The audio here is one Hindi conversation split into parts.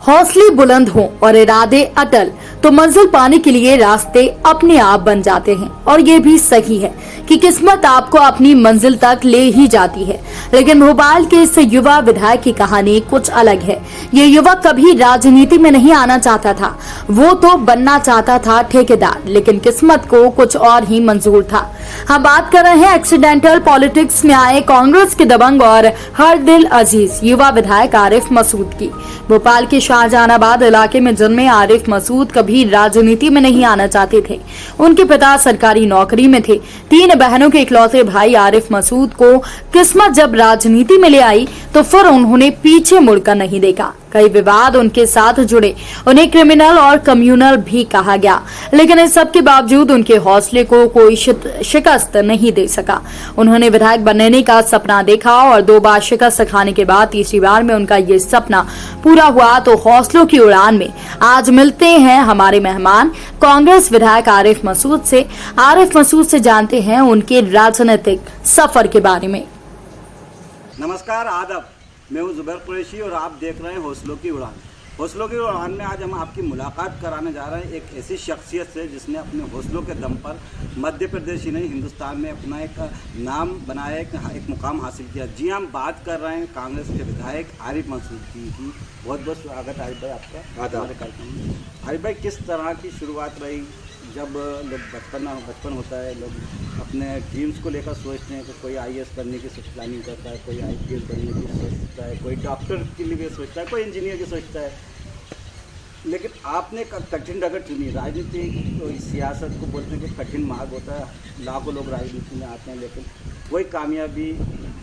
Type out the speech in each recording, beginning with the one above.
हौसले बुलंद हों और इरादे अटल तो मंजिल पाने के लिए रास्ते अपने आप बन जाते हैं। और ये भी सही है कि किस्मत आपको अपनी मंजिल तक ले ही जाती है। लेकिन भोपाल के इस युवा विधायक की कहानी कुछ अलग है। ये युवक कभी राजनीति में नहीं आना चाहता था, वो तो बनना चाहता था ठेकेदार, लेकिन किस्मत को कुछ और ही मंजूर था। हम बात कर रहे हैं एक्सीडेंटल पॉलिटिक्स में आए कांग्रेस के दबंग और हर दिल अजीज युवा विधायक आरिफ मसूद की। भोपाल के शाहजहानाबाद इलाके में जन्मे आरिफ मसूद कभी राजनीति में नहीं आना चाहते थे। उनके पिता सरकारी नौकरी में थे। 3 बहनों के इकलौते भाई आरिफ मसूद को किस्मत जब राजनीति में ले आई तो फिर उन्होंने पीछे मुड़कर नहीं देखा। कई विवाद उनके साथ जुड़े, उन्हें क्रिमिनल और कम्युनल भी कहा गया, लेकिन इस सब के बावजूद उनके हौसले को कोई शिकस्त नहीं दे सका। उन्होंने विधायक बनने का सपना देखा और 2 बार शिकस्त खाने के बाद तीसरी बार में उनका ये सपना पूरा हुआ। तो हौसलों की उड़ान में आज मिलते हैं हमारे मेहमान कांग्रेस विधायक आरिफ मसूद से। आरिफ मसूद से जानते हैं उनके राजनीतिक सफर के बारे में। नमस्कार, आदाब। मैं हूं जुबैर कुरैशी और आप देख रहे हैं हौसलों की उड़ान। हौसलों की उड़ान में आज हम आपकी मुलाकात कराने जा रहे हैं एक ऐसी शख्सियत से जिसने अपने हौसलों के दम पर मध्य प्रदेश ही नहीं हिंदुस्तान में अपना एक नाम बनाया, एक मुकाम हासिल किया। जी, हम बात कर रहे हैं कांग्रेस के विधायक आरिफ मसूद की। बहुत बहुत स्वागत आरिफ भाई आपका हमारे कार्यक्रम में। आरिफ भाई, किस तरह की शुरुआत रही जब लोग बचपन होता है, लोग अपने ड्रीम्स को लेकर सोचते हैं कि कोई आईएएस बनने की प्लानिंग करता है, कोई आईपीएस बनने की सोचता है, कोई डॉक्टर के लिए सोचता है, कोई इंजीनियर की सोचता है, लेकिन आपने कठिन डगर चुनी। राजनीति तो सियासत को बोलते हैं कि कठिन मार्ग होता है। लाखों लोग राजनीति में आते हैं लेकिन कोई कामयाबी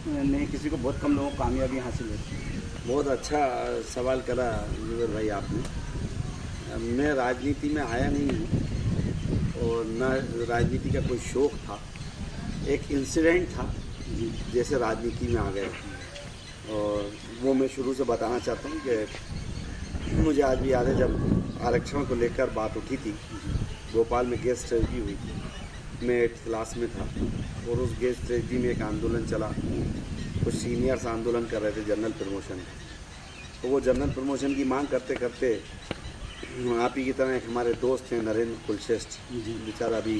नहीं, किसी को बहुत कम लोगों को कामयाबी हासिल होती है। बहुत अच्छा सवाल करा जुबैर भाई आपने। मैं राजनीति में आया नहीं हूँ और न राजनीति का कोई शौक़ था। एक इंसिडेंट था जैसे राजनीति में आ गए, और वो मैं शुरू से बताना चाहता हूँ कि मुझे आज भी याद है जब आरक्षण को लेकर बात उठी थी। भोपाल में गेस्ट ट्रेजडी हुई थी, मैं 8th क्लास में था और उस गेस्ट ट्रेजडी में एक आंदोलन चला। कुछ सीनियर्स आंदोलन कर रहे थे जनरल प्रमोशन, तो वो जनरल प्रमोशन की मांग करते करते आप ही की तरह एक हमारे दोस्त हैं नरेंद्र कुलश्रेष्ठ, बेचारा अभी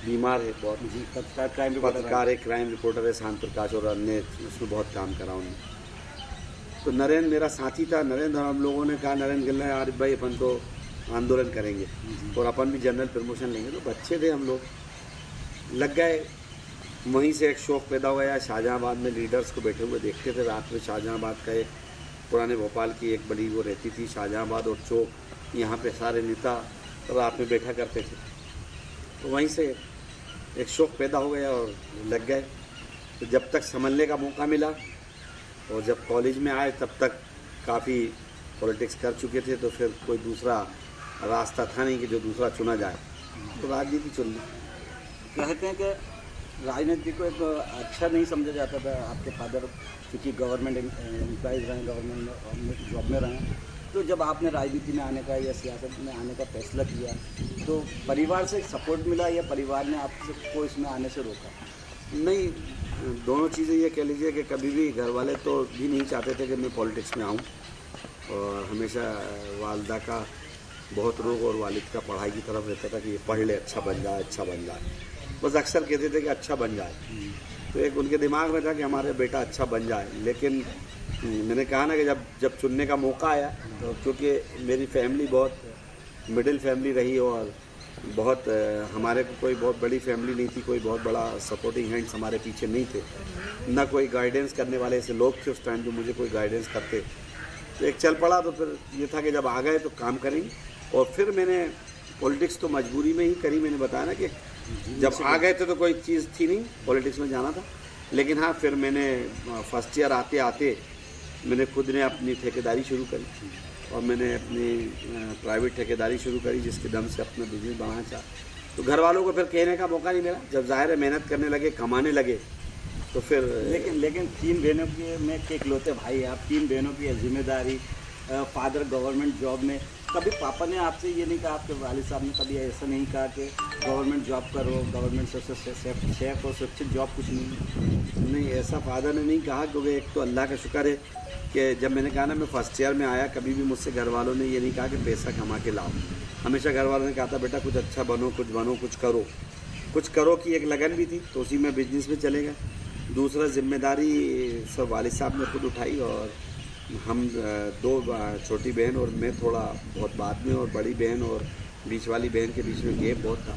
बीमार है बहुत। पत्रकार है, क्राइम रिपोर्टर है, शांत प्रकाश, और अन्य उसमें बहुत काम करा उन्होंने। तो नरेंद्र मेरा साथी था। नरेंद्र और हम लोगों ने कहा, नरेंद्र गिल है आरिफ भाई अपन तो आंदोलन करेंगे और अपन भी जनरल प्रमोशन लेंगे। तो बच्चे थे हम लोग, लग गए। वहीं से एक शौक़ पैदा हो गया। शाहजहानाबाद में लीडर्स को बैठे हुए देखते थे रात में। शाहजहानाबाद का एक पुराने भोपाल की एक बड़ी वो रहती थी शाहजहानाबाद और चौक, यहाँ पे सारे नेता रात में बैठा करते थे। तो वहीं से एक शौक़ पैदा हो गया और लग गए। तो जब तक संभलने का मौका मिला और जब कॉलेज में आए तब तक काफ़ी पॉलिटिक्स कर चुके थे, तो फिर कोई दूसरा रास्ता था नहीं कि जो दूसरा चुना जाए, तो राजनीति चुन ली। कहते हैं कि राजनीति को एक अच्छा नहीं समझा जाता था। आपके फादर क्योंकि गवर्नमेंट एम्प्लॉइज रहे, गवर्नमेंट जॉब में रहे, तो जब आपने राजनीति में आने का या सियासत में आने का फैसला किया तो परिवार से सपोर्ट मिला या परिवार ने आपको इसमें आने से रोका? नहीं, दोनों चीज़ें ये कह लीजिए कि कभी भी घर वाले तो भी नहीं चाहते थे कि मैं पॉलिटिक्स में आऊँ, और हमेशा वालदा का बहुत रोग और वालिद का पढ़ाई की तरफ रहता था कि ये पढ़ ले, अच्छा बन जाए, अच्छा बन जाए। बस अक्सर कहते थे कि अच्छा बन जाए। तो एक उनके दिमाग में था कि हमारे बेटा अच्छा बन जाए। लेकिन मैंने कहा ना कि जब चुनने का मौका आया, तो क्योंकि मेरी फैमिली बहुत मिडिल फैमिली रही और बहुत हमारे को कोई बहुत बड़ी फैमिली नहीं थी, कोई बहुत बड़ा सपोर्टिंग हैंड्स हमारे पीछे नहीं थे, ना कोई गाइडेंस करने वाले ऐसे लोग थे उस टाइम जो मुझे कोई गाइडेंस करते। तो एक चल पड़ा। तो फिर ये था कि जब आ गए तो काम करेंगे। और फिर मैंने पॉलिटिक्स तो मजबूरी में ही करी। मैंने बताया ना कि जब आ गए थे तो कोई चीज़ थी नहीं, पॉलिटिक्स में जाना था। लेकिन हाँ, फिर मैंने फर्स्ट ईयर आते आते मैंने खुद ने अपनी ठेकेदारी शुरू करी और मैंने अपनी प्राइवेट ठेकेदारी शुरू करी, जिसके दम से अपना बिजनेस बढ़ाना चाहा। तो घर वालों को फिर कहने का मौका नहीं मिला। जब ज़ाहिर है मेहनत करने लगे, कमाने लगे, तो फिर लेकिन 3 बहनों की में के इकलौते भाई, आप 3 बहनों की जिम्मेदारी, फादर गवर्नमेंट जॉब में, कभी पापा ने आपसे ये नहीं कहा, आपके वालिद साहब ने कभी ऐसा नहीं कहा कि गवर्नमेंट जॉब करो, गवर्नमेंट से सेफ और सुरक्षित जॉब कुछ नहीं? नहीं, ऐसा फादर ने नहीं कहा, क्योंकि एक तो अल्लाह का शुक्र है कि जब मैंने कहा ना मैं फर्स्ट ईयर में आया, कभी भी मुझसे घर वालों ने ये नहीं कहा कि पैसा कमा के लाओ। हमेशा घर वालों ने कहा था बेटा कुछ अच्छा बनो, कुछ करो की एक लगन भी थी, तो उसी में बिजनेस में चले गए। दूसरा जिम्मेदारी सब वालिद साहब ने खुद उठाई, और हम दो छोटी बहन और मैं थोड़ा बहुत बाद में, और बड़ी बहन और बीच वाली बहन के बीच में गैप बहुत था।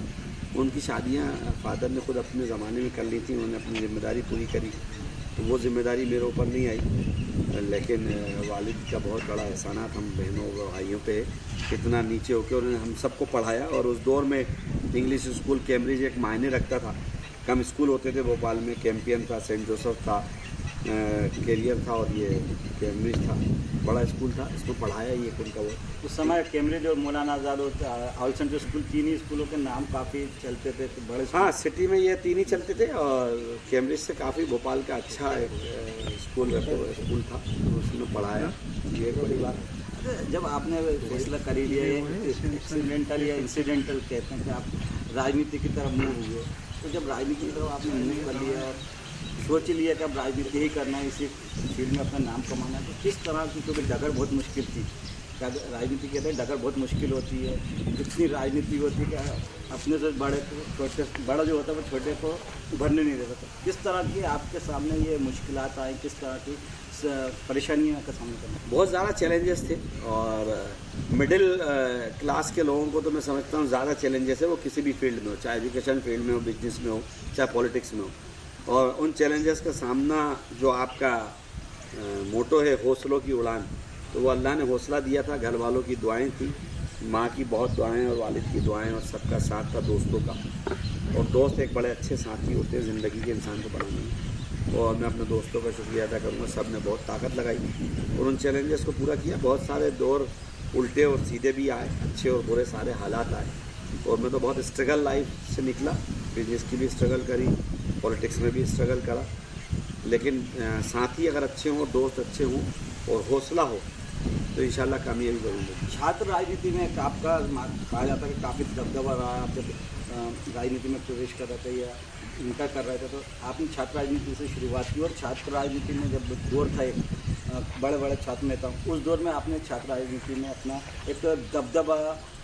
उनकी शादियां फादर ने खुद अपने ज़माने में कर ली थी, उन्होंने अपनी ज़िम्मेदारी पूरी करी, तो वो ज़िम्मेदारी मेरे ऊपर नहीं आई। लेकिन वालिद का बहुत बड़ा एहसानात हम बहनों और भाइयों पे इतना नीचे होकर उन्होंने हम सबको पढ़ाया। और उस दौर में इंग्लिश स्कूल कैम्ब्रिज एक मायने रखता था, कम स्कूल होते थे भोपाल में, कैंपियन था, सेंट जोसेफ था, कैरियर था, और ये कैम्ब्रिज था, बड़ा स्कूल था, इसको पढ़ाया ही एक उनका वो। उस समय कैम्ब्रिज और मौलाना आज़ाद और ऑल सेंट्रल स्कूल, तीन ही स्कूलों के नाम काफ़ी चलते थे, तो बड़े हाँ, सिटी में ये तीन ही चलते थे, और कैम्ब्रिज से काफ़ी भोपाल का अच्छा एक स्कूल था, उसमें पढ़ाया, ये एक बड़ी बात। जब आपने फैसला कर ही लिया, एक्सीडेंटल या इंसिडेंटल कहते हैं कि आप राजनीति की तरफ मूव हुए, तो जब राजनीति की तरफ आपने मूव कर लिया और सोच लिया कि अब राजनीति ही करना है, इसी फील्ड में अपना नाम कमाना है, तो किस तरह की, क्योंकि डगर बहुत मुश्किल थी, राजनीति कहते हैं डगर बहुत मुश्किल होती है, जितनी राजनीति होती है कि अपने से बड़े को छोटे, बड़ा जो होता है वो छोटे को उभरने नहीं देता था। किस तरह की आपके सामने ये मुश्किलात आई, किस तरह की परेशानियों का सामना करना? बहुत ज़्यादा चैलेंजेस थे, और मिडिल क्लास के लोगों को तो मैं समझता हूँ ज़्यादा चैलेंजेस है, वो किसी भी फील्ड में हो, चाहे एजुकेशन फील्ड में हो, बिजनेस में हो, चाहे पॉलिटिक्स में हो। और उन चैलेंजेस का सामना, जो आपका मोटो है हौसलों की उड़ान, तो वो अल्लाह ने हौसला दिया था, घर वालों की दुआएं थी, माँ की बहुत दुआएं और वालिद की दुआएं, और सबका साथ था, दोस्तों का। और दोस्त एक बड़े अच्छे साथी होते हैं ज़िंदगी के इंसान को बनाने में, और मैं अपने दोस्तों का शुक्रिया अदा करूँगा, सब ने बहुत ताकत लगाई और उन चैलेंजेस को पूरा किया। बहुत सारे दौर उल्टे और सीधे भी आए, अच्छे और बुरे सारे हालात आए, और मैं तो बहुत स्ट्रगल लाइफ से निकला, बिजनेस की भी स्ट्रगल करी, पॉलिटिक्स में भी स्ट्रगल करा, लेकिन साथी अगर अच्छे हों, दोस्त अच्छे हों और हौसला हो, तो इंशाल्लाह कामयाबी ज़रूर मिलेगी। छात्र राजनीति में आपका कहा जाता है कि काफ़ी दबदबा रहा, आप जब राजनीति में प्रवेश कर रहे थे या इनका कर रहे थे, तो आपने छात्र राजनीति से शुरुआत की, और छात्र राजनीति में जब दौर था एक बड़े बड़े छात्र नेता, उस दौर में आपने छात्र राजनीति में अपना एक दबदबा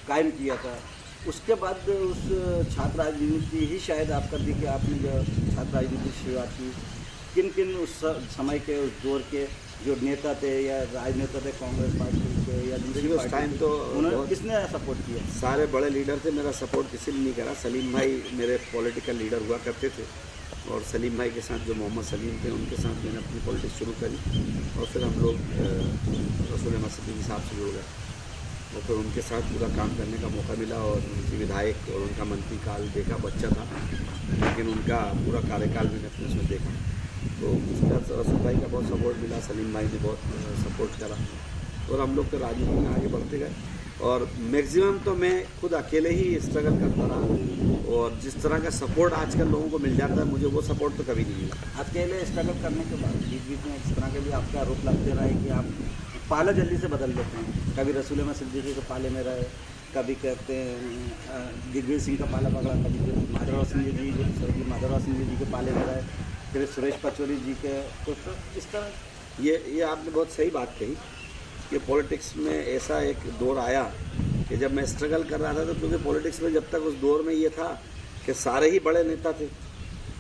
कायम किया था। उसके बाद उस छात्र राजनीति ही शायद आप कर दी कि आपने जो छात्र राजनीति की शुरुआत की, किन किन उस समय के, उस दौर के जो नेता थे या राजनेता थे कांग्रेस पार्टी के या दूसरी उस पार्टी टाइम के, तो उन्होंने किसने सपोर्ट किया? सारे बड़े लीडर थे, मेरा सपोर्ट किसी ने नहीं करा। सलीम भाई मेरे पॉलिटिकल लीडर हुआ करते थे, और सलीम भाई के साथ जो मोहम्मद सलीम थे, उनके साथ मैंने अपनी पॉलिटिक्स शुरू करी, और फिर हम लोग रसूल अहमद सिद्दीकी साहब से जुड़ गए, और फिर उनके साथ पूरा काम करने का मौका मिला, और उनकी विधायक और उनका मंत्री काल देखा, बच्चा था, लेकिन उनका पूरा कार्यकाल मैंने अपने उसमें देखा, तो उसके बाद रसूल भाई का बहुत सपोर्ट मिला, सलीम भाई ने बहुत सपोर्ट करा, और हम लोग तो राजनीति में आगे बढ़ते गए। और मैक्सिमम तो मैं खुद अकेले ही स्ट्रगल करता रहा, और जिस तरह का सपोर्ट आजकल लोगों को मिल जाता है, मुझे वो सपोर्ट तो कभी नहीं मिला। अकेले स्ट्रगल करने के बाद बीच बीच में इस तरह के भी आपका आरोप लगते रहा है कि आप पाला जल्दी से बदल देते हैं, कभी रसूल अहमद सिद्दीकी के पाले में रहे, कभी कहते हैं दिग्विजय सिंह का पाला पकड़ा, कभी माधवराव सिंह जी के पाले में रहे, फिर सुरेश पचौरी जी के, तो इस तरह ये आपने बहुत सही बात कही कि पॉलिटिक्स में ऐसा एक दौर आया कि जब मैं स्ट्रगल कर रहा था, तो क्योंकि पॉलिटिक्स में जब तक उस दौर में ये था कि सारे ही बड़े नेता थे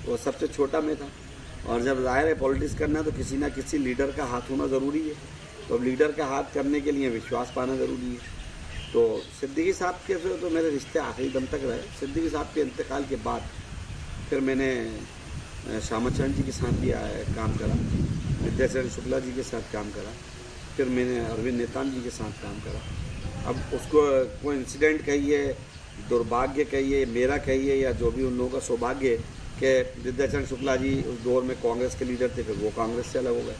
और सबसे छोटा मैं था, और जब जाहिर है पॉलिटिक्स करना तो किसी ना किसी लीडर का हाथ होना ज़रूरी है, तो अब लीडर का हाथ करने के लिए विश्वास पाना ज़रूरी है। तो सिद्दीकी साहब के से तो मेरे रिश्ते आखिरी दम तक रहे। सिद्दीकी साहब के इंतकाल के बाद फिर मैंने श्यामाचरण जी के साथ भी काम करा, विद्याचरण शुक्ला जी के साथ काम करा, फिर मैंने अरविंद नेताम जी के साथ काम करा। अब उसको कोई इंसिडेंट कहिए, दुर्भाग्य कहिए, मेरा कहिए, या जो भी उन लोगों का सौभाग्य कि विद्याचरण शुक्ला जी उस दौर में कांग्रेस के लीडर थे, फिर वो कांग्रेस से अलग हो गए।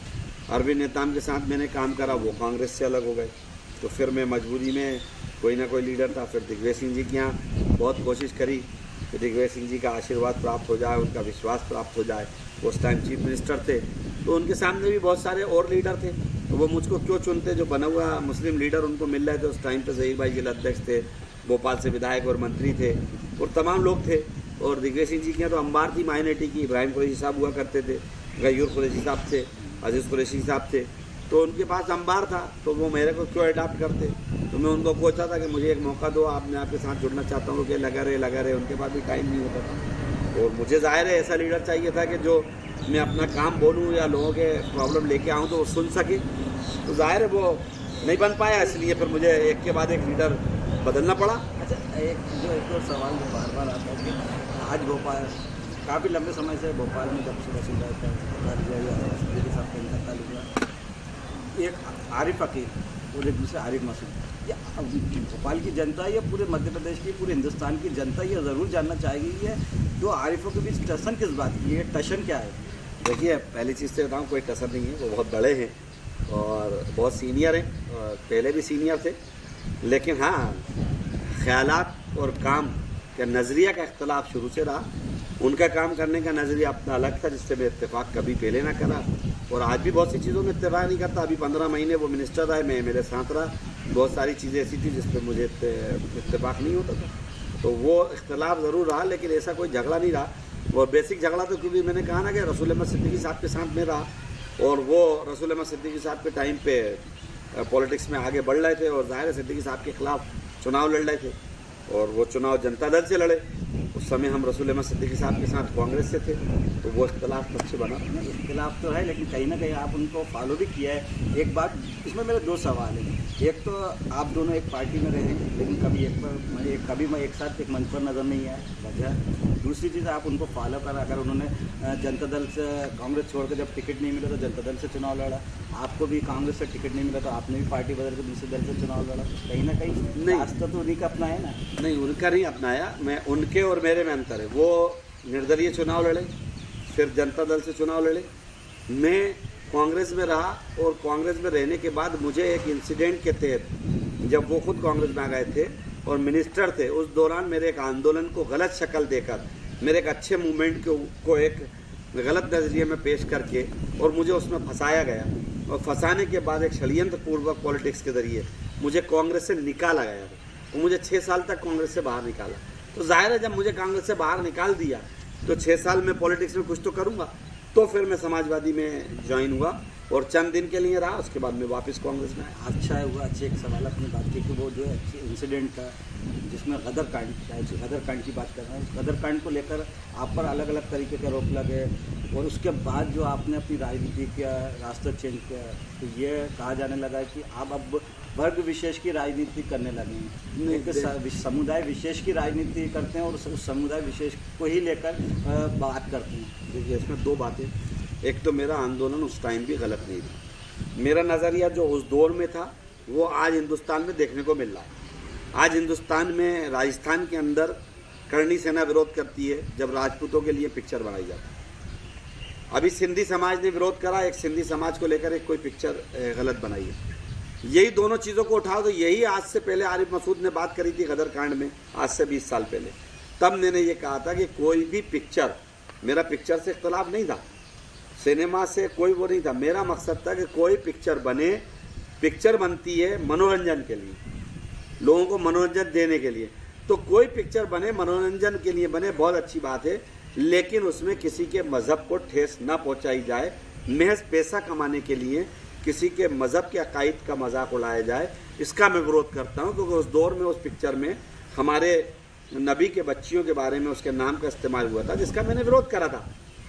अरविंद नेताम के साथ मैंने काम करा, वो कांग्रेस से अलग हो गए, तो फिर मैं मजबूरी में कोई ना कोई लीडर था। फिर दिग्विजय सिंह जी के यहाँ बहुत कोशिश करी कि दिग्विजय सिंह जी का आशीर्वाद प्राप्त हो जाए, उनका विश्वास प्राप्त हो जाए। उस टाइम चीफ मिनिस्टर थे, तो उनके सामने भी बहुत सारे और लीडर थे, तो वो मुझको क्यों चुनते? जो बना हुआ मुस्लिम लीडर उनको मिल रहे थे उस टाइम पे, ज़हीर भाई जिला अध्यक्ष थे, भोपाल से विधायक और मंत्री थे और तमाम लोग थे। और दिग्विजय सिंह जी के यहाँ तो अंबार थी माइनॉरिटी की, इब्राहिम कुरैशी साहब हुआ करते थे, गयूर कुरैशी साहब थे, अजीज़ कुरैशी साहब थे, तो उनके पास अंबार था, तो वो मेरे को क्यों अडाप्ट करते? तो मैं उनको पूछा था कि मुझे एक मौका दो, आप, मैं आपके साथ जुड़ना चाहता हूँ। कि लगा रहे, उनके पास भी टाइम नहीं होता था। और मुझे ज़ाहिर है ऐसा लीडर चाहिए था कि जो मैं अपना काम बोलूँ या लोगों के प्रॉब्लम लेके आऊँ तो वो सुन सके। तो ज़ाहिर है वो नहीं बन पाया, इसलिए फिर मुझे एक के बाद एक लीडर बदलना पड़ा। अच्छा, एक और सवाल जो बार बार आता है कि आज भोपाल काफ़ी लंबे समय से भोपाल में जब से रसूल के साथ इंतकाल हुआ, एक आरिफ अकील और एक दूसरे आरिफ मसूद, या भोपाल की जनता या पूरे मध्य प्रदेश की, पूरे हिंदुस्तान की जनता ये ज़रूर जानना चाहेगी ये दो आरिफों के बीच टसन किस बात की है? टशन क्या है? देखिए, पहली चीज़ से बताऊँ, कोई टसन नहीं है। वो बहुत बड़े हैं और बहुत सीनियर हैं, और पहले भी सीनियर थे। लेकिन हाँ, ख्यालात और काम का नज़रिया का इख्तलाफ शुरू से रहा। उनका काम करने का नज़रिया अपना अलग था, जिससे मैं इत्तेफाक कभी पहले ना करा, और आज भी बहुत सी चीज़ों में इत्तेफाक नहीं करता। अभी 15 महीने वो मिनिस्टर रहे, मैं मेरे साथ रहा, बहुत सारी चीज़ें ऐसी थी जिस पर मुझे इत्तेफाक नहीं होता था। तो वो इख्तलाफ ज़रूर रहा, लेकिन ऐसा कोई झगड़ा नहीं रहा। वो बेसिक झगड़ा तो, क्योंकि मैंने कहा ना कि रसूल अहमद सिद्दीकी साहब के साथ में रहा, और वो रसूल अहमद सिद्दीकी साहब के टाइम पे पॉलिटिक्स में आगे बढ़ रहे थे, और ज़ाहिर है सिद्दीकी साहब के ख़िलाफ़ चुनाव लड़ रहे थे, और वो चुनाव जनता दल से लड़े। उस समय हम रसूल अहमद सिद्दीकी साहब के साथ कांग्रेस से थे, तो वो इख्तलाफ तब से बना। इख्तलाफ तो है, लेकिन कहीं ना कहीं आप उनको फॉलो भी किया है। एक बात, इसमें मेरे दो सवाल हैं। एक तो आप दोनों एक पार्टी में रहे, लेकिन कभी मैं एक साथ एक मंच पर नज़र नहीं आया, वजह। दूसरी चीज़, आप उनको फॉलो करा, अगर उन्होंने जनता दल से कांग्रेस छोड़ कर जब टिकट नहीं मिला तो जनता दल से चुनाव लड़ा, आपको भी कांग्रेस से टिकट नहीं मिला तो आपने भी पार्टी बदल कर दूसरे दल से चुनाव लड़ा। कहीं ना कहीं रास्ता तो उन्हीं का अपनाया ना? नहीं, उनका नहीं अपनाया। मैं, उनके और मेरे में अंतर है। वो निर्दलीय चुनाव लड़े, फिर जनता दल से चुनाव लड़े। मैं कांग्रेस में रहा, और कांग्रेस में रहने के बाद मुझे एक इंसिडेंट के तहत, जब वो खुद कांग्रेस में आ गए थे और मिनिस्टर थे, उस दौरान मेरे एक आंदोलन को गलत शक्ल देकर, मेरे एक अच्छे मूवमेंट को एक गलत नज़रिए में पेश करके, और मुझे उसमें फंसाया गया, और फंसाने के बाद एक षड्यंत्र पूर्वक पॉलिटिक्स के ज़रिए मुझे कांग्रेस से निकाला गया था। वो मुझे 6 साल तक कांग्रेस से बाहर निकाला। तो जाहिर है, जब मुझे कांग्रेस से बाहर निकाल दिया तो 6 साल में पॉलिटिक्स में कुछ तो करूँगा। तो फिर मैं समाजवादी में ज्वाइन हुआ, और चंद दिन के लिए रहा, उसके बाद मैं वापस कांग्रेस में आया। अच्छा हुआ, अच्छे एक सवाल अपनी बात की कि वो जो इंसिडेंट था जिसमें गदर कांड की बात कर रहे हैं, उस गदर कांड को लेकर आप पर अलग अलग तरीके के आरोप लगे, और उसके बाद जो आपने अपनी राजनीति का रास्ता चेंज किया, तो ये कहा जाने लगा कि आप अब वर्ग विशेष की राजनीति करने लगे हैं, एक समुदाय विशेष की राजनीति करते हैं, और उस समुदाय विशेष को ही लेकर बात करते हैं। देखिए, इसमें दो बातें। एक तो मेरा आंदोलन उस टाइम भी गलत नहीं था। मेरा नज़रिया जो उस दौर में था वो आज हिंदुस्तान में देखने को मिल रहा है। आज हिंदुस्तान में, राजस्थान के अंदर करणी सेना विरोध करती है जब राजपूतों के लिए पिक्चर बनाई जाती है। अभी सिंधी समाज ने विरोध करा, एक सिंधी समाज को लेकर एक कोई पिक्चर गलत बनाई है। यही दोनों चीज़ों को उठाओ तो यही आज से पहले आरिफ मसूद ने बात करी थी गदर कांड में, आज से 20 साल पहले। तब मैंने ये कहा था कि कोई भी पिक्चर, मेरा पिक्चर से इख्तलाफ नहीं था, सिनेमा से कोई वो नहीं था। मेरा मकसद था कि कोई पिक्चर बने, पिक्चर बनती है मनोरंजन के लिए, लोगों को मनोरंजन देने के लिए। तो कोई पिक्चर बने, मनोरंजन के लिए बने, बहुत अच्छी बात है, लेकिन उसमें किसी के मज़हब को ठेस ना पहुंचाई जाए, महज पैसा कमाने के लिए किसी के मज़हब के अकायद का मजाक उड़ाया जाए, इसका मैं विरोध करता हूं। क्योंकि उस दौर में, उस पिक्चर में हमारे नबी के बच्चियों के बारे में उसके नाम का इस्तेमाल हुआ था, जिसका मैंने विरोध करा था।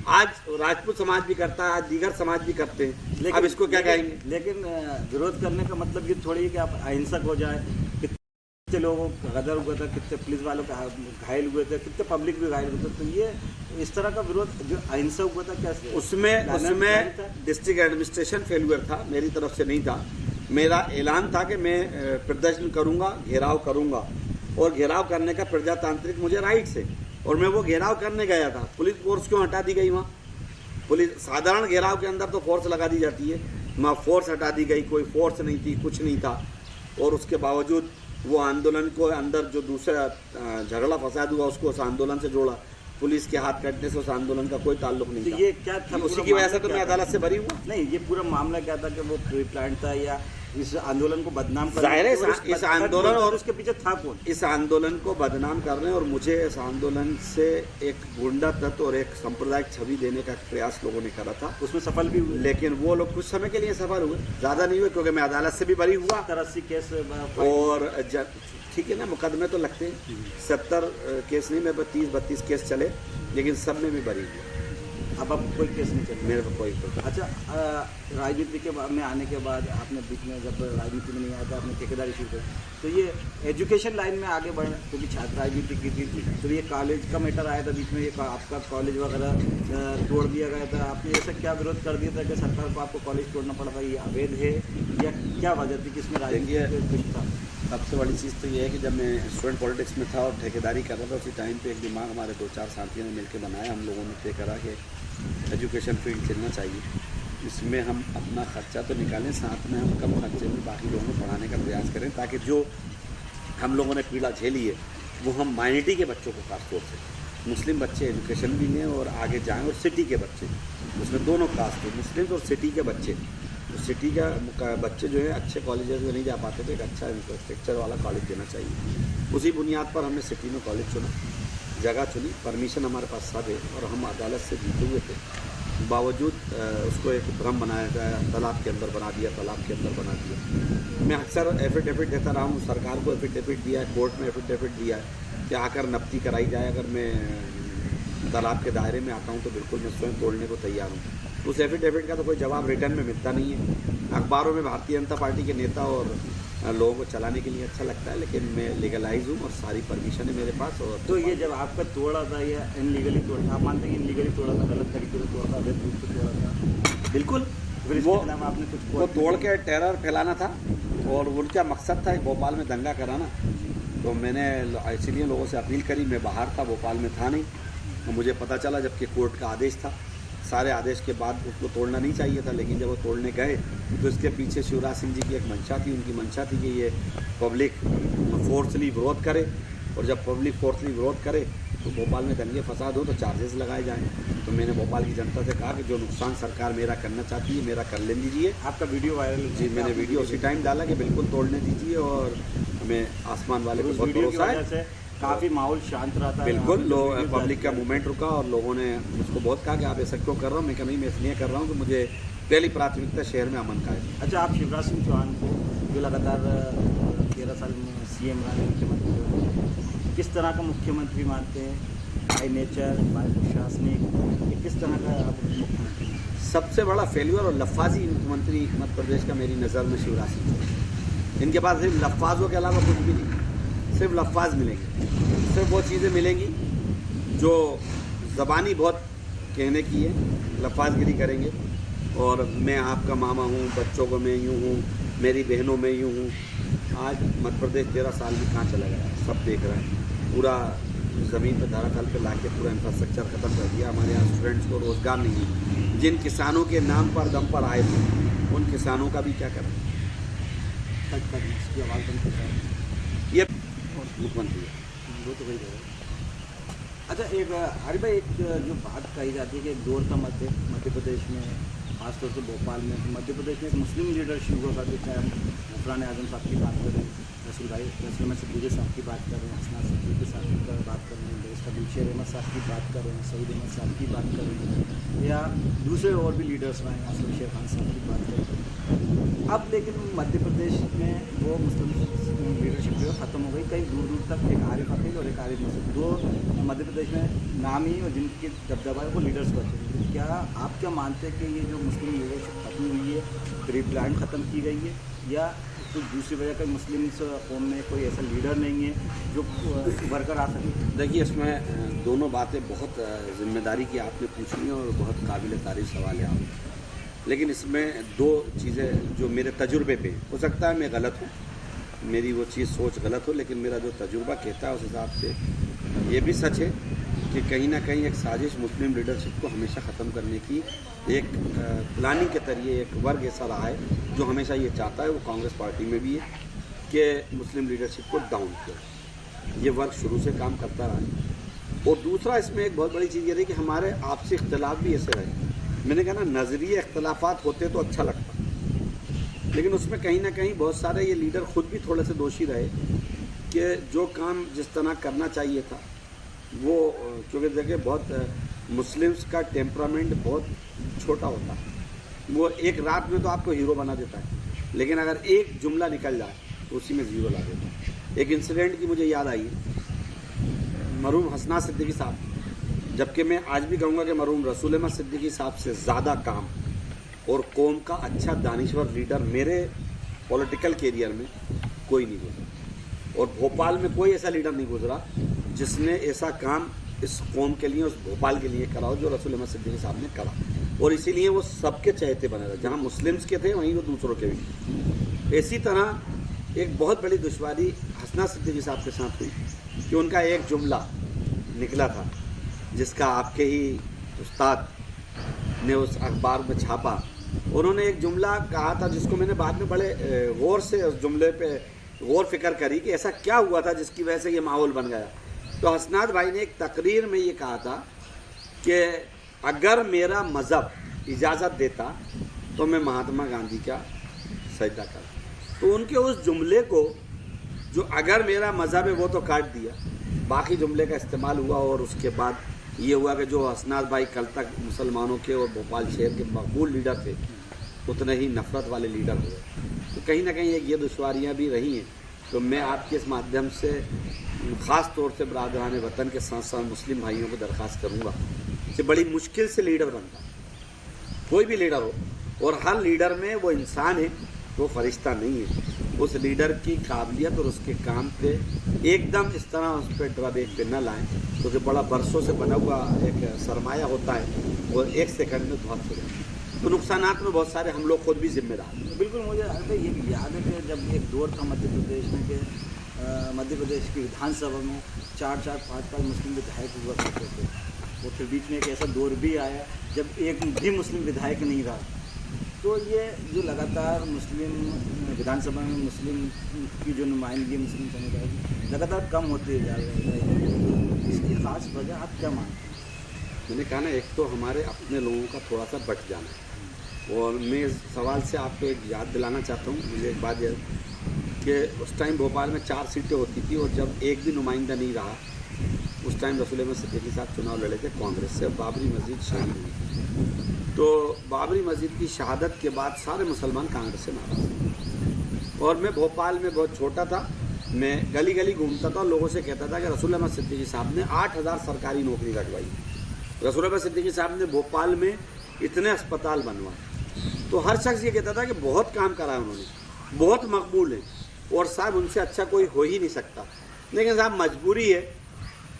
आज राजपूत समाज भी करता है, आज दीगर समाज भी करते हैं, अब इसको क्या कहेंगे? लेकिन विरोध करने का मतलब ये थोड़ी है कि आप अहिंसक हो जाए। कितने लोगों का गदर हुआ था, कितने पुलिस वालों का घायल हुए थे, कितने पब्लिक भी घायल हुए थे। तो ये इस तरह का विरोध जो अहिंसक हुआ था, कैसे? उसमें डिस्ट्रिक्ट एडमिनिस्ट्रेशन फेल्यूर था, मेरी तरफ से नहीं था। मेरा ऐलान था कि मैं प्रदर्शन करूंगा, घेराव करूंगा, और घेराव करने का प्रजातांत्रिक मुझे राइट से, और मैं वो घेराव करने गया था। पुलिस फोर्स क्यों हटा दी गई वहाँ? पुलिस, साधारण घेराव के अंदर तो फोर्स लगा दी जाती है, वहाँ फोर्स हटा दी गई, कोई फोर्स नहीं थी, कुछ नहीं था। और उसके बावजूद वो आंदोलन को अंदर जो दूसरा झगड़ा फसाद हुआ उसको उस आंदोलन से जोड़ा। पुलिस के हाथ कटने से उस आंदोलन का कोई ताल्लुक नहीं तो था। ये क्या था? उसी पूरा की वजह से मामला तो क्या मैं था? अदालत से बरी हुआ। नहीं, ये पूरा मामला क्या था कि वो प्री प्लान था या इस आंदोलन को बदनाम करने जाहिर है और इस आंदोलन और उसके पीछे था कौन? इस आंदोलन को बदनाम करने और मुझे इस आंदोलन से एक गुंडा तत्व और एक सांप्रदायिक छवि देने का प्रयास लोगों ने करा था। उसमें सफल भी हुए। लेकिन वो लोग कुछ समय के लिए सफल हुए, ज़्यादा नहीं हुए, क्योंकि मैं अदालत से भी बरी हुआ। 70-80 केस और ठीक है ना, मुकदमे तो लगते हैं, 70 केस नहीं, मेरे पास 30-32 केस चले, लेकिन सब में भी बरी हुआ। अब कोई केस नहीं चल रहा। मेरे को कोई अच्छा, राजनीति के में आने के बाद आपने बीच में जब राजनीति में नहीं आया था आपने ठेकेदारी शुरू की, तो ये एजुकेशन लाइन में आगे बढ़े, क्योंकि छात्र राजनीति की थी, तो ये कॉलेज का मैटर आया था बीच में, ये आपका कॉलेज वगैरह तोड़ दिया गया था, आपने ऐसा क्या विरोध कर दिया था कि सरकार को आपको कॉलेज तोड़ना पड़ा था? ये अवैध है या क्या वजह थी कि इसमें राजनीति कुछ था? सबसे बड़ी चीज़ तो ये है कि जब मैं स्टूडेंट पॉलिटिक्स में था और ठेकेदारी कर रहा था, उसी टाइम पे एक दिमाग हमारे 2-4 साथियों ने मिलकर बनाया। हम लोगों ने तय करा कि एजुकेशन फील्ड चलना चाहिए, इसमें हम अपना खर्चा तो निकालें, साथ में हम कम खर्चे में बाकी लोगों को पढ़ाने का प्रयास करें, ताकि जो हम लोगों ने पीड़ा झेली है वो हम माइनॉरिटी के बच्चों को खास तौर से, मुस्लिम बच्चे एजुकेशन भी लें और आगे जाएँ, और सिटी के बच्चे, उसमें दोनों कास्ट थे, मुस्लिम और सिटी के बच्चे। तो सिटी का बच्चे जो है अच्छे कॉलेजेस में नहीं जा पाते, तो एक अच्छा इंफ्रास्ट्रक्चर वाला कॉलेज देना चाहिए। उसी बुनियाद पर हमने सिटी में कॉलेज चुना, जगह चुनी, परमिशन हमारे पास सब है, और हम अदालत से जीते हुए थे, बावजूद उसको एक भ्रम बनाया गया, तालाब के अंदर बना दिया, तालाब के अंदर बना दिया। मैं अक्सर एफिडेविट देता रहा हूँ, सरकार को एफिडेविट दिया है, कोर्ट में एफिडेविट दिया है कि आकर नफ्ती कराई जाए, अगर मैं तालाब के दायरे में आता हूँ तो बिल्कुल मैं स्वयं तोड़ने को तैयार हूँ। उस एफिडेविट का तो कोई जवाब रिटर्न में मिलता नहीं है। अखबारों में भारतीय जनता पार्टी के नेता और लोगों को चलाने के लिए अच्छा लगता है, लेकिन मैं लीगलाइज हूँ और सारी परमिशन है मेरे पास। और तो ये जब आपका तोड़ा था या इनलीगली तोड़ा था, आप मानते हैं कि इनलीगली तोड़ा था, गलत तरीके से तोड़ा था, अवैध रूप से तोड़ा था? बिल्कुल, वो आपने कुछ वो तोड़ के टेरर फैलाना था, और उनका मकसद था भोपाल में दंगा कराना। तो मैंने इसीलिए लोगों से अपील करी, मैं बाहर था, भोपाल में था नहीं, तो मुझे पता चला, जबकि कोर्ट का आदेश था, सारे आदेश के बाद उसको तोड़ना नहीं चाहिए था, लेकिन जब वो तोड़ने गए तो इसके पीछे शिवराज सिंह जी की एक मंशा थी, उनकी मंशा थी कि ये पब्लिक फोर्सली विरोध करे, और जब पब्लिक फोर्सली विरोध करे तो भोपाल में दंगे फसाद हो तो चार्जेस लगाए जाएँ। तो मैंने भोपाल की जनता से कहा कि जो नुकसान सरकार मेरा करना चाहती है मेरा कर ले दीजिए। आपका वीडियो वायरल? जी, मैंने वीडियो उसी टाइम डाला कि बिल्कुल तोड़ने दीजिए, और हमें आसमान वाले को बहुत भरोसा है। काफ़ी माहौल शांत रहा था, बिल्कुल, लोग पब्लिक का मूवमेंट रुका, और लोगों ने मुझको बहुत कहा कि आप ऐसा क्यों कर रहा हूँ। मैं कहा नहीं, मैं इसलिए कर रहा हूँ कि मुझे पहली प्राथमिकता शहर में अमन का है। अच्छा, आप शिवराज सिंह चौहान को जो लगातार 13 साल में CM रहे, मुख्यमंत्री रहे, किस तरह का मुख्यमंत्री मानते हैं? बाय नेचर, बाय प्रशासनिक, ये किस तरह का आप मुख्यमंत्री? सबसे बड़ा फेल्यूर और लफाजी मुख्यमंत्री मध्य प्रदेश का मेरी नज़र में शिवराज सिंह चौहान। इनके पास सिर्फ लफाजों के अलावा कुछ भी नहीं, सिर्फ लफाज मिलेंगे, सिर्फ वो चीज़ें मिलेंगी जो ज़बानी बहुत कहने की है, लफाजगिरी करेंगे, और मैं आपका मामा हूँ, बच्चों को मैं यूँ हूँ, मेरी बहनों में यूँ हूँ। आज मध्य प्रदेश 13 साल में कहाँ चला गया, सब देख रहे हैं। पूरा ज़मीन पर धरातल पे लाके पूरा इंफ्रास्ट्रक्चर ख़त्म कर दिया। हमारे यहाँ स्टूडेंट्स को रोज़गार नहीं है, जिन किसानों के नाम पर दम पर आए थे उन किसानों का भी क्या करें? इसकी आवाज़ बंद करता है ये मुख्यमंत्री है, वो तो वही है। अच्छा, एक हरी भाई, एक जो बात कही जाती है कि एक दौर था मध्य प्रदेश में, खासतौर से भोपाल में, मध्य प्रदेश में एक मुस्लिम लीडरशिप हुआ करती, चाहे हम गफरान आजम साहब की बात करें, रसूल सिद्दीकी साहब की बात करें, हसनात सिद्दीकी साहब की बात करें, बशीर अहमद साहब की बात करें, सईद अहमद साहब की बात करें, या दूसरे और भी लीडर्स रहे, असलम शेर खान साहब की बात करें। अब लेकिन मध्य प्रदेश में वो मुस्लिम लीडरशिप जो ख़त्म हो गई। कहीं दूर दूर तक एक आरिफ अकील और एक आरिफ मसूद, दो मध्य प्रदेश में नामी और जिनकी दबदबा है वो लीडर्स बचे हैं। क्या आप क्या मानते हैं कि ये जो मुस्लिम लीडरशिप खत्म हुई है, प्री प्लान ख़त्म की गई है, या कुछ दूसरी वजह का मुस्लिम कौम में कोई ऐसा लीडर नहीं है जो उभर कर आ सके? देखिए, इसमें दोनों बातें बहुत जिम्मेदारी की आपने पूछी हैं और बहुत काबिल तारीफ सवाल है आप। लेकिन इसमें दो चीज़ें जो मेरे तजुर्बे पे, हो सकता है मैं गलत हूँ, मेरी वो चीज़ सोच गलत हो, लेकिन मेरा जो तजुर्बा कहता है उस हिसाब से ये भी सच है कि कहीं ना कहीं एक साजिश मुस्लिम लीडरशिप को हमेशा ख़त्म करने की एक प्लानिंग के तरीके एक वर्ग ऐसा रहा है जो हमेशा ये चाहता है, वो कांग्रेस पार्टी में भी है, कि मुस्लिम लीडरशिप को डाउन किया। ये वर्ग शुरू से काम करता रहा है और दूसरा इसमें एक बहुत बड़ी चीज़ ये रही कि हमारे आपसी इख्तलाफ भी ऐसे रहे। मैंने कहा ना, नज़रिए इख्तलाफात होते तो अच्छा लगता, लेकिन उसमें कहीं ना कहीं बहुत सारे ये लीडर खुद भी थोड़े से दोषी रहे कि जो काम जिस तरह करना चाहिए था वो, क्योंकि देखिए बहुत मुस्लिम्स का टेम्परामेंट बहुत छोटा होता है। वो एक रात में तो आपको हीरो बना देता है, लेकिन अगर एक जुमला निकल जाए तो उसी में ज़ीरो ला देता है। एक इंसिडेंट की मुझे याद आई, मरहूम हसनात सिद्दीकी साहब, जबकि मैं आज भी कहूँगा कि मरहूम रसूल अहमद सिद्दीकी साहब से ज़्यादा काम और कौम का अच्छा दानिश्वर लीडर मेरे पॉलिटिकल कैरियर में कोई नहीं गुजरा, और भोपाल में कोई ऐसा लीडर नहीं गुजरा जिसने ऐसा काम इस कौम के लिए, उस भोपाल के लिए करा हो जो रसूल अहमद सिद्दीकी साहब ने करा। और इसीलिए वो सबके चहेते बने रहे, जहाँ मुस्लिम्स के थे वहीं वो दूसरों के भी। इसी तरह एक बहुत बड़ी दुश्वारी हसनात सिद्दीकी साहब के साथ हुई कि उनका एक जुमला निकला था जिसका आपके ही उस्ताद ने उस अखबार में छापा। उन्होंने एक जुमला कहा था जिसको मैंने बाद में बड़े गौर से उस जुमले पे गौर फिक्र करी कि ऐसा क्या हुआ था जिसकी वजह से ये माहौल बन गया। तो हसनात भाई ने एक तकरीर में ये कहा था कि अगर मेरा मज़हब इजाज़त देता तो मैं महात्मा गांधी का सजदा करता। तो उनके उस जुमले को, जो अगर मेरा मज़हब है, वो तो काट दिया, बाकी जुमले का इस्तेमाल हुआ। और उसके बाद ये हुआ कि जो हसनात भाई कल तक मुसलमानों के और भोपाल शहर के मकबूल लीडर थे, उतने ही नफ़रत वाले लीडर हुए। तो कहीं ना कहीं ये दुश्वारियाँ भी रही हैं। तो मैं आपके इस माध्यम से ख़ास तौर से बरादरान वतन के साथ साथ मुस्लिम भाइयों को दरख्वास्त करूँगा कि बड़ी मुश्किल से लीडर बनता, कोई भी लीडर हो, और हर लीडर में वो इंसान है, वो फरिश्ता नहीं है। उस लीडर की काबिलियत और उसके काम पे एकदम इस तरह उस पर ड्रब एक पे न लाएँ, क्योंकि बड़ा बरसों से बना हुआ एक सरमाया होता है और एक सेकंड में ध्वस्त हो जाता है। तो नुकसानात में बहुत सारे हम लोग खुद भी जिम्मेदार हैं। बिल्कुल, मुझे ये याद है कि जब एक दौर था मध्य प्रदेश में कि मध्य प्रदेश की विधानसभा में 4-4, 5-5 मुस्लिम विधायक हुआ करते थे, और फिर बीच में एक ऐसा दौर भी आया जब एक भी मुस्लिम विधायक नहीं रहा। तो ये जो लगातार मुस्लिम विधानसभा में मुस्लिम की जो नुमाइंदगी मुस्लिम समुदाय की लगातार कम होते जा रही है, इसकी ख़ास वजह आप क्या मानते हैं? मैंने कहा ना, एक तो हमारे अपने लोगों का थोड़ा सा बट जाना है। और मैं इस सवाल से आपको एक याद दिलाना चाहता हूँ। मुझे एक बात याद कि उस टाइम भोपाल में 4 सीटें होती थी, और जब एक भी नुमाइंदा नहीं रहा, उस टाइम रसूल अहमद सिद्दीकी साहब चुनाव लड़े थे कांग्रेस से, बाबरी मस्जिद शहीद हुई। तो बाबरी मस्जिद की शहादत के बाद सारे मुसलमान कांग्रेस से नाराज़ थे। और मैं भोपाल में बहुत छोटा था, मैं गली गली घूमता था और लोगों से कहता था कि रसूल अहमद सिद्दीकी साहब ने 8000 सरकारी नौकरी लगवाई। रसूल अहमद सिद्दीकी साहब ने भोपाल में इतने अस्पताल बनवाए। तो हर शख्स ये कहता था कि बहुत काम करा है उन्होंने, बहुत मकबूल है, और साहब उनसे अच्छा कोई हो ही नहीं सकता। लेकिन साहब मजबूरी है,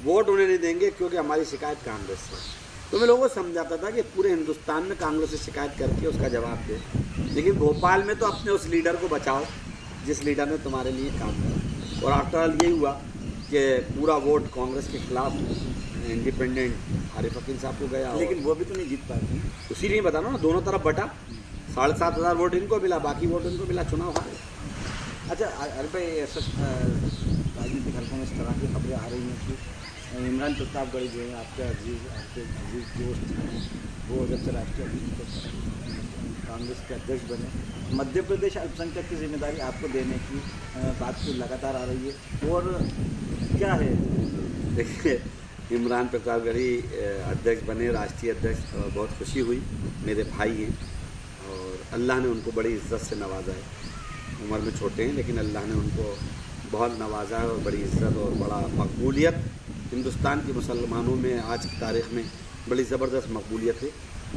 वोट उन्हें नहीं देंगे क्योंकि हमारी शिकायत कांग्रेस से। तो मैं लोगों को समझाता था कि पूरे हिंदुस्तान में कांग्रेस से शिकायत करके उसका जवाब दे, लेकिन भोपाल में तो अपने उस लीडर को बचाओ जिस लीडर ने तुम्हारे लिए काम किया। और आफ्टर ऑल यही हुआ कि पूरा वोट कांग्रेस के खिलाफ इंडिपेंडेंट आरिफ अकील साहब को गया, लेकिन वो भी तो नहीं जीत पाए। उसी लिए बता रहा हूँ ना, दोनों तरफ बटा, 7500 वोट इनको मिला, बाकी वोट इनको मिला, चुनाव हारे। अच्छा, अरे भाई, ऐसा राजनीतिक हल्कों में इस तरह की खबरें आ रही हैं कि इमरान प्रतापगढ़ी जो है आपके अजीज दोस्त हैं, वो जब से राष्ट्रीय कांग्रेस के अध्यक्ष बने, मध्य प्रदेश अल्पसंख्यक की जिम्मेदारी आपको देने की बात तो लगातार आ रही है, और क्या है? देखिए, इमरान प्रतापगढ़ी अध्यक्ष बने, राष्ट्रीय अध्यक्ष, बहुत खुशी हुई। मेरे भाई हैं और अल्लाह ने उनको बड़ी इज़्ज़त से नवाजा है। उम्र में छोटे हैं लेकिन अल्लाह ने उनको बहुत नवाजा है और बड़ी इज़्ज़त और बड़ा मकबूलियत हिंदुस्तान के मुसलमानों में आज की तारीख़ में बड़ी ज़बरदस्त मकबूलियत है।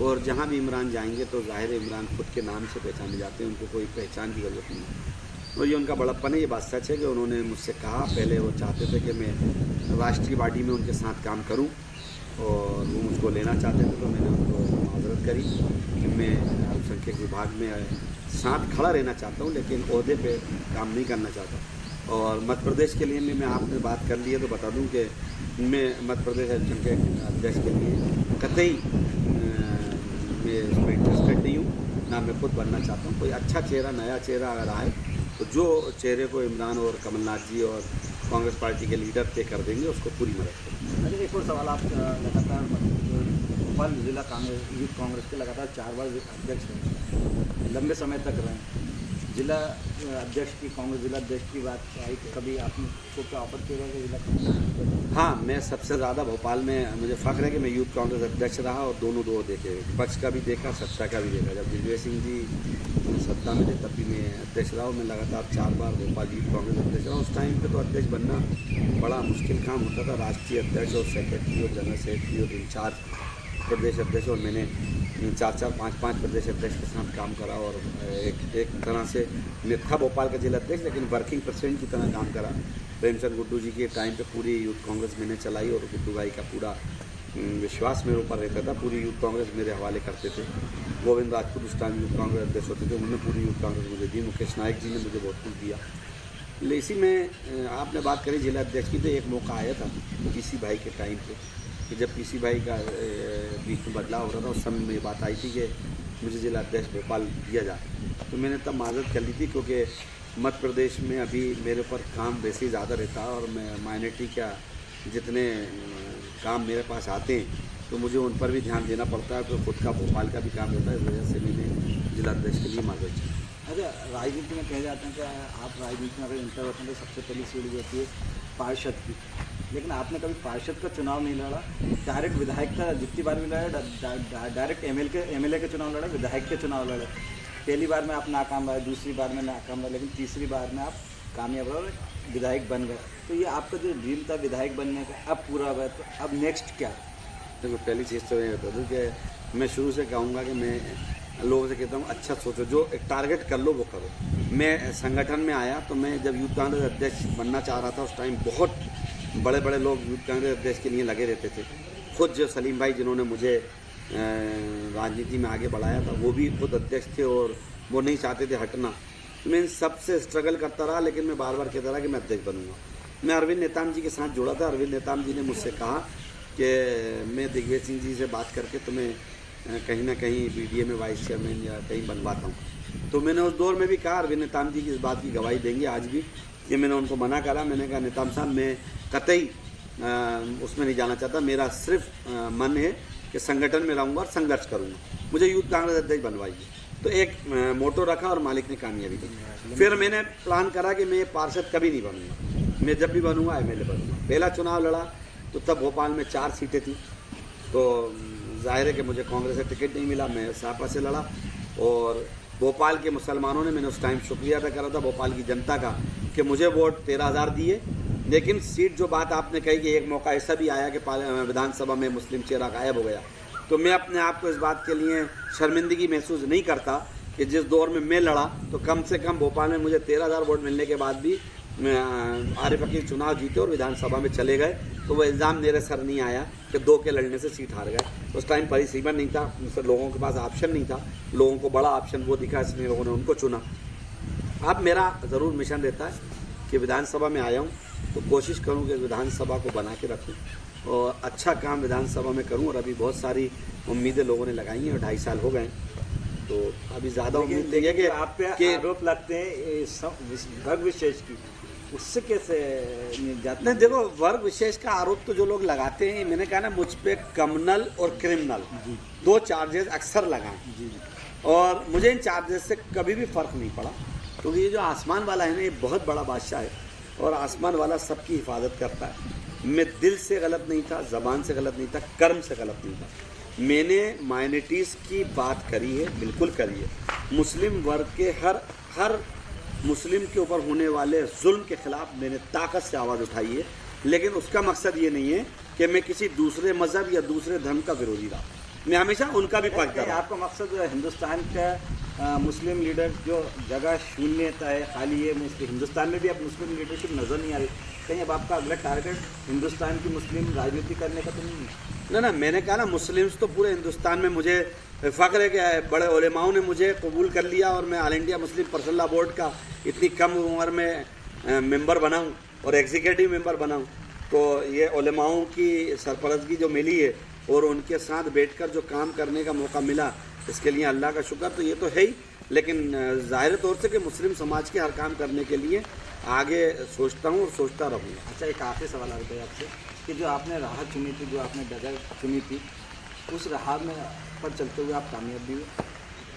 और जहाँ भी इमरान जाएंगे तो ज़ाहिर है इमरान खुद के नाम से पहचाने जाते हैं, उनको कोई पहचान की ज़रूरत नहीं है। और ये उनका बड़प्पन है। ये बात सच है कि उन्होंने मुझसे कहा, पहले वो चाहते थे कि मैं राष्ट्रीय पार्टी में उनके साथ काम करूं और वो मुझको लेना चाहते थे, तो मैंने उनको माजरत करी कि मैं अल्पसंख्यक विभाग में साथ खड़ा रहना चाहता हूं, लेकिन ओहदे पे काम नहीं करना चाहता। और मध्य प्रदेश के लिए मैं आपने बात कर ली है तो बता दूं कि मैं मध्य प्रदेश अल्पसंख्यक अध्यक्ष के लिए कतई मैं उसमें इंटरेस्टेड नहीं हूँ, ना मैं खुद बनना चाहता हूँ। कोई अच्छा चेहरा, नया चेहरा अगर आए तो जो चेहरे को इमरान और कमलनाथ जी और कांग्रेस पार्टी के लीडर तय कर देंगे, उसको पूरी मदद करेंगे। अच्छा, एक और सवाल, आप लगातार भोपाल जिला कांग्रेस यूथ कांग्रेस के लगातार 4 बार अध्यक्ष रहे, लंबे समय तक रहे। जिला अध्यक्ष की, कांग्रेस जिला अध्यक्ष की बात आई तो कभी आपको क्या ऑफर किया गया जिला कांग्रेस? हाँ, मैं सबसे ज़्यादा भोपाल में मुझे फ़ख्र है कि मैं यूथ कांग्रेस अध्यक्ष रहा और दोनों दो देखे, विपक्ष का भी देखा, सत्ता का भी देखा। जब दिग्विजय सिंह जी सत्ता में थे तब भी मैं अध्यक्ष रहा और मैं लगातार 4 बार भोपाल यूथ कांग्रेस अध्यक्ष रहा। उस टाइम पे तो अध्यक्ष बनना बड़ा मुश्किल काम होता था। राष्ट्रीय अध्यक्ष और सेक्रेटरी और जनरल सेक्रेटरी और इंचार्ज प्रदेश अध्यक्ष, और मैंने 4-4, 5-5 प्रदेश अध्यक्ष के साथ काम करा और एक तरह से मैं था भोपाल का जिला अध्यक्ष, लेकिन वर्किंग प्रेसिडेंट की तरह काम करा। प्रेमचंद गुड्डू जी के टाइम पे पूरी यूथ कांग्रेस मैंने चलाई और गुड्डू भाई का पूरा विश्वास मेरे ऊपर रहता था। पूरी यूथ कांग्रेस मेरे हवाले करते थे। गोविंद राजपूत उस टाइम यूथ कांग्रेस अध्यक्ष होते थे, उन्होंने पूरी यूथ कांग्रेस मुझे दी। मुकेश नायक जी ने मुझे बहुत कुछ दिया। लेकिन इसी में आपने बात करी जिला अध्यक्ष की, तो एक मौका आया था पीसी भाई के टाइम पे कि जब पीसी भाई का बीच में बदलाव हो रहा था, उस समय में बात आई थी कि मुझे जिला अध्यक्ष भोपाल दिया जाए। तो मैंने तब माजरत कर ली थी, क्योंकि मध्य प्रदेश में अभी मेरे ऊपर काम वैसे ही ज़्यादा रहता है और मैं माइनॉरिटी का जितने काम मेरे पास आते हैं तो मुझे उन पर भी ध्यान देना पड़ता है, तो खुद का भोपाल का भी काम रहता है। इस वजह से मैंने जिला अध्यक्ष के लिए माजरत की। अच्छा, राजनीति में कहे जाते हैं कि आप राजनीति में अगर इंटर होते हैं तो सबसे पहली सीढ़ी होती है पार्षद की, लेकिन आपने कभी पार्षद का चुनाव नहीं लड़ा, डायरेक्ट विधायक का जितनी बार भी लड़ा, डायरेक्ट एमएलए के चुनाव लड़े, विधायक के चुनाव लड़े। पहली बार में आप नाकाम रहे, दूसरी बार में नाकाम रहे, लेकिन तीसरी बार में आप कामयाब रहे, विधायक बन गए। तो ये आपका जो ड्रीम था विधायक बनने का अब पूरा हुआ, तो अब नेक्स्ट क्या? देखो, पहली चीज़ तो ये बता दूँ कि मैं शुरू से कहूँगा कि मैं लोगों से कहता हूँ अच्छा सोचो, जो एक टारगेट कर लो वो करो। मैं संगठन में आया तो मैं जब यूथ कांग्रेस अध्यक्ष बनना चाह रहा था, उस टाइम बहुत बड़े बड़े लोग यूथ कांग्रेस अध्यक्ष के लिए लगे रहते थे। खुद जो सलीम भाई जिन्होंने मुझे राजनीति में आगे बढ़ाया था, वो भी खुद अध्यक्ष थे और वो नहीं चाहते थे हटना। मैं इन सबसे स्ट्रगल करता रहा, लेकिन मैं बार बार कहता रहा कि मैं अध्यक्ष बनूंगा। मैं अरविंद नेताम जी के साथ जुड़ा था। अरविंद नेताम जी ने मुझसे कहा कि मैं दिग्विजय सिंह जी से बात करके तुम्हें कहीं ना कहीं बीडीए में वाइस चेयरमैन या कहीं बनवाता हूँ। तो मैंने उस दौर में भी कहा, अरविंद नेताम जी की इस बात की गवाही देंगे आज भी, कि मैंने उनको मना करा। मैंने कहा नेताम साहब, मैं कतई उसमें नहीं जाना चाहता, मेरा सिर्फ मन है कि संगठन में रहूँगा और संघर्ष करूँगा, मुझे यूथ कांग्रेस अध्यक्ष बनवाइए। तो एक मोटो रखा और मालिक ने कामयाबी दी। फिर मैंने प्लान करा कि मैं पार्षद कभी नहीं बनूँगा, मैं जब भी बनूँगा एमएलए बनूँगा। पहला चुनाव लड़ा तो तब भोपाल में 4 सीटें थी, तो जाहिर है कि मुझे कांग्रेस से टिकट नहीं मिला, मैं सपा से लड़ा। और भोपाल के मुसलमानों ने, मैंने उस टाइम शुक्रिया अदा करा था भोपाल की जनता का कि मुझे वोट 13,000 दिए। लेकिन सीट जो बात आपने कही कि एक मौका ऐसा भी आया कि विधानसभा में मुस्लिम चेहरा गायब हो गया, तो मैं अपने आप को इस बात के लिए शर्मिंदगी महसूस नहीं करता कि जिस दौर में मैं लड़ा तो कम से कम भोपाल में मुझे 13,000 वोट मिलने के बाद भी आरिफ अकील चुनाव जीते और विधानसभा में चले गए। तो वो इल्ज़ाम मेरे सर नहीं आया कि 2 के लड़ने से सीट हार गए। उस टाइम परिसीमन नहीं था, लोगों के पास ऑप्शन नहीं था, लोगों को बड़ा ऑप्शन वो दिखा, इसलिए लोगों ने उनको चुना। अब मेरा ज़रूर मिशन रहता है कि विधानसभा में आया हूँ तो कोशिश करूँ कि विधानसभा को बना के रखूँ और अच्छा काम विधानसभा में करूँ। और अभी बहुत सारी उम्मीदें लोगों ने लगाई हैं और 2.5 साल हो गए, तो अभी ज़्यादा उम्मीद नहीं है कि आप पे आरोप लगते हैं वर्ग विशेष की, उससे कैसे जाते? नहीं, देखो, वर्ग विशेष का आरोप तो जो लोग लगाते हैं, मैंने कहा ना, मुझ पे कम्युनल और क्रिमिनल 2 चार्जेस अक्सर लगाए और मुझे इन चार्जेस से कभी भी फ़र्क नहीं पड़ा, क्योंकि ये जो आसमान वाला है ना, ये बहुत बड़ा बादशाह है और आसमान वाला सबकी हिफाजत करता है। मैं दिल से गलत नहीं था, ज़बान से गलत नहीं था, कर्म से गलत नहीं था। मैंने माइनॉरिटीज़ की बात करी है, बिल्कुल करी है। मुस्लिम वर्ग के हर मुस्लिम के ऊपर होने वाले जुल्म के ख़िलाफ़ मैंने ताकत से आवाज़ उठाई है, लेकिन उसका मकसद ये नहीं है कि मैं किसी दूसरे मज़हब या दूसरे धर्म का विरोधी रहा। मैं हमेशा उनका भी पक्ष रहा। आपका मकसद हिंदुस्तान का मुस्लिम लीडर जो जगह शून्यता है, खाली है, हिंदुस्तान में भी अब मुस्लिम लीडरशिप नज़र नहीं आ रही, कहीं अब आपका अगला टारगेट हिंदुस्तान की मुस्लिम राजनीति करने का तो नहीं है? ना, मैंने कहा ना, मुस्लिम्स तो पूरे हिंदुस्तान में मुझे फ़ख्र है कि बड़े उलेमाओं ने मुझे कबूल कर लिया और मैं all India Muslim personal law board का इतनी कम उम्र में मेंबर बनाऊं और एग्जीक्यूटिव मेंबर बनाऊं। तो ये उलेमाओं की सरपरस्तगी जो मिली है और उनके साथ बैठकर जो काम करने का मौका मिला, इसके लिए अल्लाह का शुक्र तो ये तो है ही, लेकिन ज़ाहिर तौर से कि मुस्लिम समाज के हर काम करने के लिए आगे सोचता हूँ और सोचता रहूँगा। अच्छा, एक आखिरी सवाल आता है आपसे कि जो आपने राह चुनी थी, जो आपने डगर चुनी थी, उस राह में पर चलते हुए आप कामयाब भी हुए?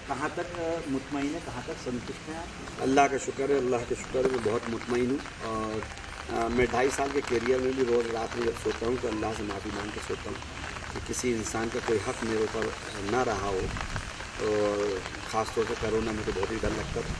कहाँ तक मुतमईन है, कहाँ तक संतुष्ट हैं आप? अल्लाह का शुक्र है, अल्लाह का शुक्र है, मैं बहुत मुतमईन हूँ। और मैं 2.5 साल के कैरियर में भी रोज़ रात में जब सोता हूँ तो अल्लाह से माफ़ी मांग के सोता हूँ कि किसी इंसान का कोई हक़ मेरे ऊपर ना रहा हो। और ख़ास तौर से कोरोना में तो बहुत ही डर लगता था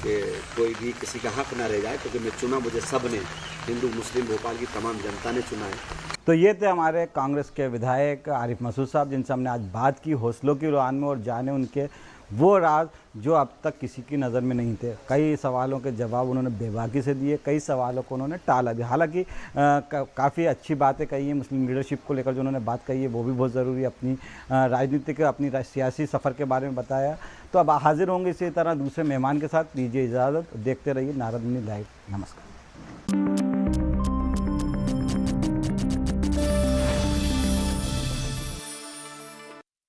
कि कोई भी किसी का हक़ ना रह जाए, क्योंकि मैं चुना, मुझे सब ने, हिंदू मुस्लिम भोपाल की तमाम जनता ने चुना है। तो ये थे हमारे कांग्रेस के विधायक आरिफ मसूद साहब, जिनसे हमने आज बात की हौसलों की उड़ान में, और जाने उनके वो राज जो अब तक किसी की नज़र में नहीं थे। कई सवालों के जवाब उन्होंने बेबाकी से दिए, कई सवालों को उन्होंने टाला भी। हालांकि काफ़ी अच्छी बातें कही हैं मुस्लिम लीडरशिप को लेकर, जो उन्होंने बात कही है वो भी बहुत ज़रूरी है। अपनी राजनीतिक, अपनी सियासी सफ़र के बारे में बताया। तो अब हाजिर होंगे इसी तरह दूसरे मेहमान के साथ। दीजिए इजाज़त, देखते रहिए नारद मुनि लाइव। नमस्कार।